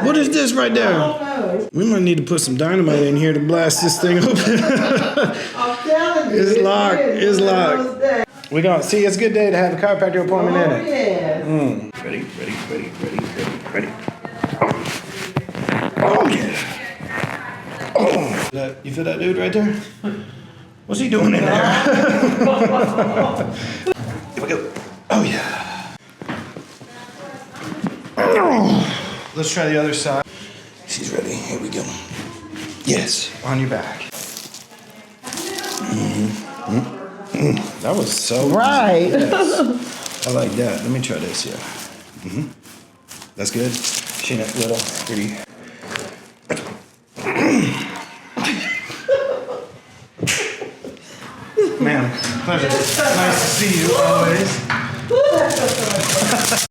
What is this right I there? don't know. We might need to put some dynamite in here to blast this thing open. I'm telling you. It's locked. good. It's One of locked. those days. We gonna see. It's a good day to have a chiropractor appointment in Oh, it. yes. Ready. Oh yeah. Oh. You feel that dude right there? What's he doing in there? Here we go. Oh yeah. Let's try the other side. She's ready. Here we go. Yes, on your back. That was so Right. easy. Yes. I like that. Let me try this, yeah. That's good. She ain't little, pretty. Ma'am, pleasure. Nice to see you always.